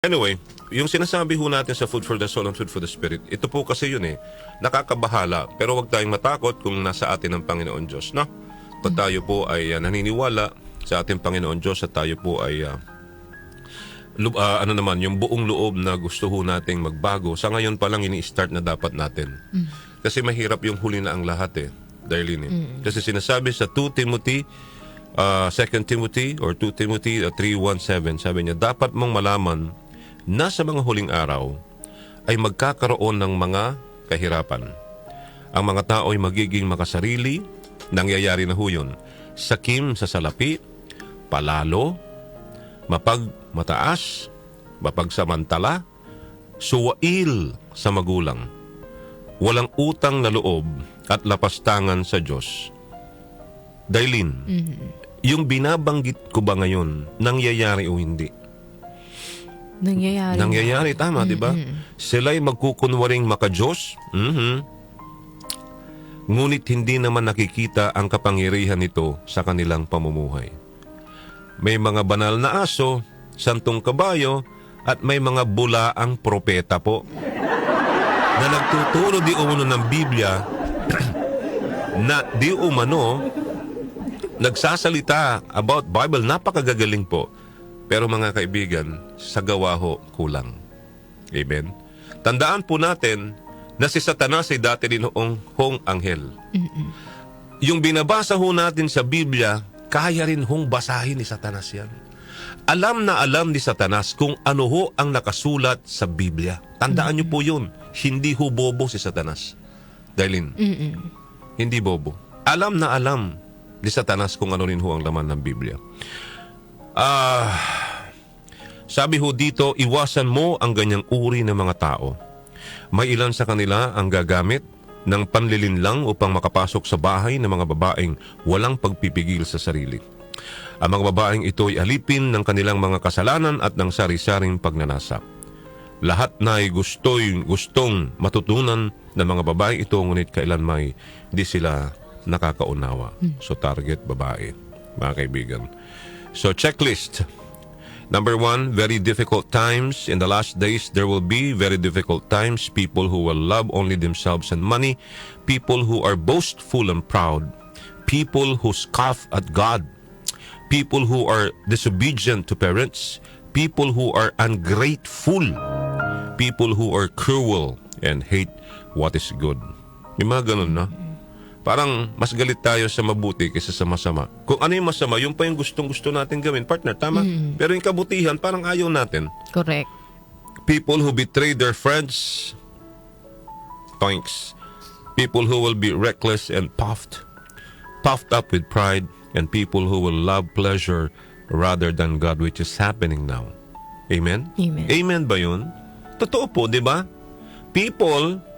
Anyway, yung sinasabi ho natin sa food for the soul and food for the spirit, ito po kasi yun nakakabahala. Pero wag tayong matakot kung nasa atin ang Panginoon Diyos, no? Pag tayo po ay naniniwala sa ating Panginoon Diyos at tayo po ay yung buong loob na gusto ho nating magbago, sa ngayon pa lang ini-start na dapat natin. Kasi mahirap yung huli na ang lahat Darlene. Kasi sinasabi sa 2 Timothy 2 Timothy or 2 Timothy 3:1-7, sabi niya, dapat mong malaman na sa mga huling araw ay magkakaroon ng mga kahirapan. Ang mga tao ay magiging makasarili, nangyayari na ho yun. Sakim sa salapi, palalo, mapagmataas, mapagsamantala, suwail sa magulang, walang utang na loob at lapastangan sa Diyos. Dailin, yung binabanggit ko ba ngayon, nangyayari o hindi? Nangyayari, tama, di ba? Sila'y magkukunwaring maka-Diyos, ngunit hindi naman nakikita ang kapangyarihan nito sa kanilang pamumuhay. May mga banal na aso, santong kabayo, at may mga bulaang propeta po na nagtuturo di umano ng Biblia na di umano nagsasalita about Bible, napakagagaling po. Pero mga kaibigan, sa gawa ho, kulang. Amen? Tandaan po natin na si Satanas ay dati din hong anghel. Yung binabasa ho natin sa Biblia, kaya rin hong basahin ni Satanas yan. Alam na alam ni Satanas kung ano ho ang nakasulat sa Biblia. Tandaan niyo po yun. Hindi ho bobo si Satanas. Darlene, hindi bobo. Alam na alam ni Satanas kung ano rin ho ang laman ng Biblia. Sabi ho dito, iwasan mo ang ganyang uri ng mga tao. May ilan sa kanila ang gagamit ng panlilinlang upang makapasok sa bahay ng mga babaeng walang pagpipigil sa sarili. Ang mga babaeng ito ay alipin ng kanilang mga kasalanan at ng sari-saring pagnanasa. Lahat na ay gustong matutunan ng mga babaeng ito, ngunit kailanman hindi sila nakakaunawa. So target babae, mga kaibigan. So checklist. Number 1, very difficult times. In the last days, there will be very difficult times. People who will love only themselves and money. People who are boastful and proud. People who scoff at God. People who are disobedient to parents. People who are ungrateful. People who are cruel and hate what is good. Yung mga ganun, no? Parang mas galit tayo sa mabuti kaysa sa masama. Kung ano yung masama, yung pa yung gustong-gusto natin gawin. Partner, tama? Pero yung kabutihan, parang ayaw natin. Correct. People who betray their friends. Toinks. People who will be reckless and puffed up with pride. And people who will love pleasure rather than God, which is happening now. Amen? Amen. Amen ba yun? Totoo po, di ba? People,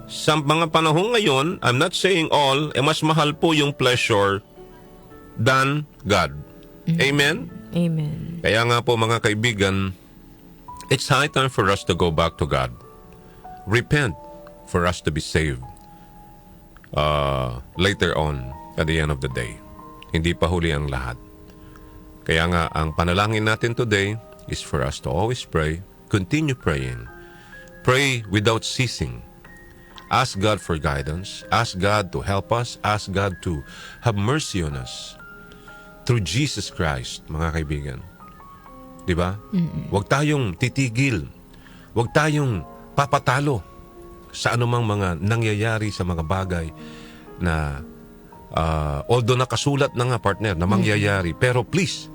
sa mga panahon ngayon, I'm not saying all, mas mahal po yung pleasure than God. Amen? Amen. Kaya nga po mga kaibigan, it's high time for us to go back to God. Repent for us to be saved later on at the end of the day. Hindi pa huli ang lahat. Kaya nga, ang panalangin natin today is for us to always pray. Continue praying. Pray without ceasing. Ask God for guidance. Ask God to help us. Ask God to have mercy on us. Through Jesus Christ, mga kaibigan. Diba? Huwag tayong titigil. Huwag tayong papatalo sa anumang mga nangyayari sa mga bagay na although nakasulat na nga, partner, na mangyayari. Pero please,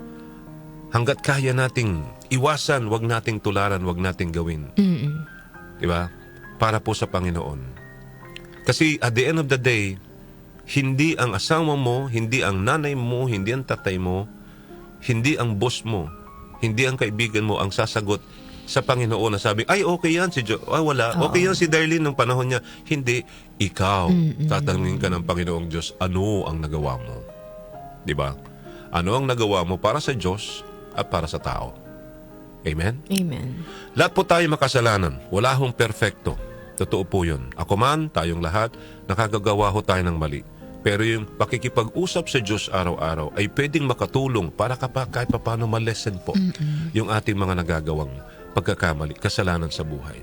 hanggat kaya nating iwasan, wag nating tularan, wag nating gawin. Diba? Para po sa Panginoon. Kasi at the end of the day, hindi ang asawa mo, hindi ang nanay mo, hindi ang tatay mo, hindi ang boss mo, hindi ang kaibigan mo ang sasagot sa Panginoon na sabi, ay okay yan si Joe, ay wala, okay yan si Darlene ng panahon niya. Hindi, ikaw, tatanungin ka ng Panginoong Diyos, ano ang nagawa mo? Diba? Ano ang nagawa mo para sa Diyos at para sa tao? Amen? Amen. Lahat po tayo makasalanan. Wala hong perfecto. Totoo po yun. Ako man, tayong lahat, nakagagawa ho tayo ng mali. Pero yung pakikipag-usap sa Diyos araw-araw ay pwedeng makatulong para kahit paano ma-lessen po yung ating mga nagagawang pagkakamali, kasalanan sa buhay.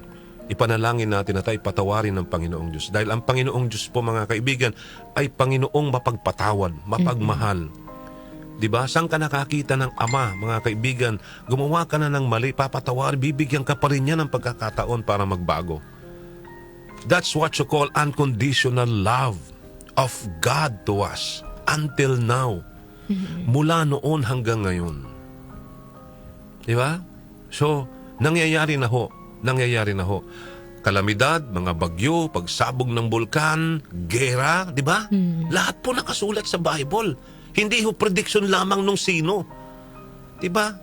Ipanalangin natin na tayo patawarin ng Panginoong Diyos. Dahil ang Panginoong Diyos po, mga kaibigan, ay Panginoong mapagpatawad, mapagmahal. Diba? Saan ka nakakita ng Ama, mga kaibigan? Gumawa ka na ng mali, papatawar, bibigyan ka pa rin niya ng pagkakataon para magbago. That's what you call unconditional love of God to us until now. Mula noon hanggang ngayon. Diba? So, nangyayari na ho. Kalamidad, mga bagyo, pagsabog ng bulkan, gera, diba? Lahat po nakasulat sa Bible. Hindi ho prediction lamang nung sino. Diba?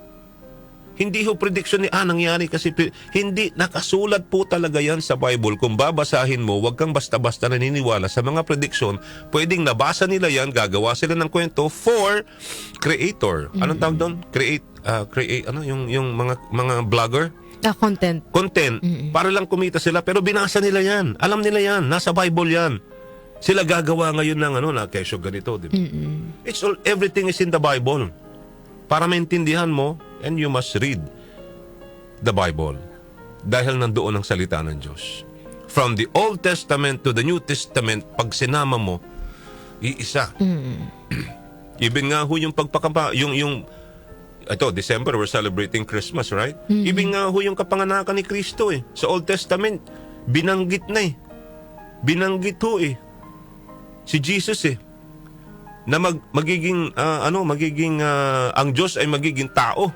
Hindi ho prediction ni nangyari kasi hindi nakasulat po talaga yan sa Bible. Kung babasahin mo, wag kang basta-basta naniniwala sa mga prediction. Pwedeng nabasa nila yan, gagawa sila ng kwento for creator. Anong tawag doon? Create yung mga vlogger? Content. Para lang kumita sila, pero binasa nila yan. Alam nila yan, nasa Bible yan. Sila gagawa ngayon ng na kesyo ganito, di ba? Everything is in the Bible. Para maintindihan mo, and you must read the Bible. Dahil nandoon ang salita ng Diyos. From the Old Testament to the New Testament, pag sinama mo, iisa. Even nga ho yung ito, December, we're celebrating Christmas, right? Even nga ho yung kapanganakan ni Kristo Sa Old Testament, binanggit na Binanggit ho si Jesus na ang Diyos ay magiging tao.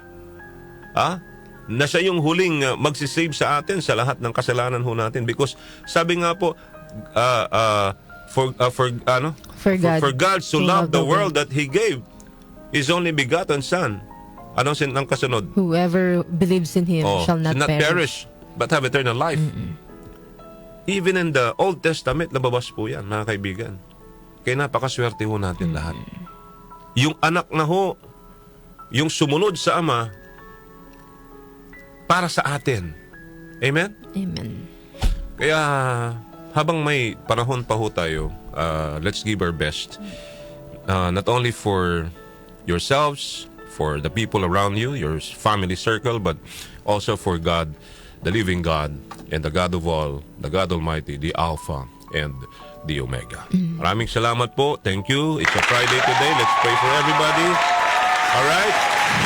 Na siya yung huling magsisave sa atin sa lahat ng kasalanan ho natin. Because sabi nga po, for God so loved the world that He gave His only begotten Son. Anong ang kasunod? Whoever believes in Him shall not perish, but have eternal life. Even in the Old Testament, nababas po yan, mga kaibigan. Kaya napakaswerte ho natin lahat. Yung anak na ho, yung sumunod sa Ama, para sa atin. Amen? Amen. Kaya, habang may panahon pa ho tayo, let's give our best. Not only for yourselves, for the people around you, your family circle, but also for God, the living God, and the God of all, the God Almighty, the Alpha and the Omega. Maraming salamat po. Thank you. It's a Friday today. Let's pray for everybody. All right?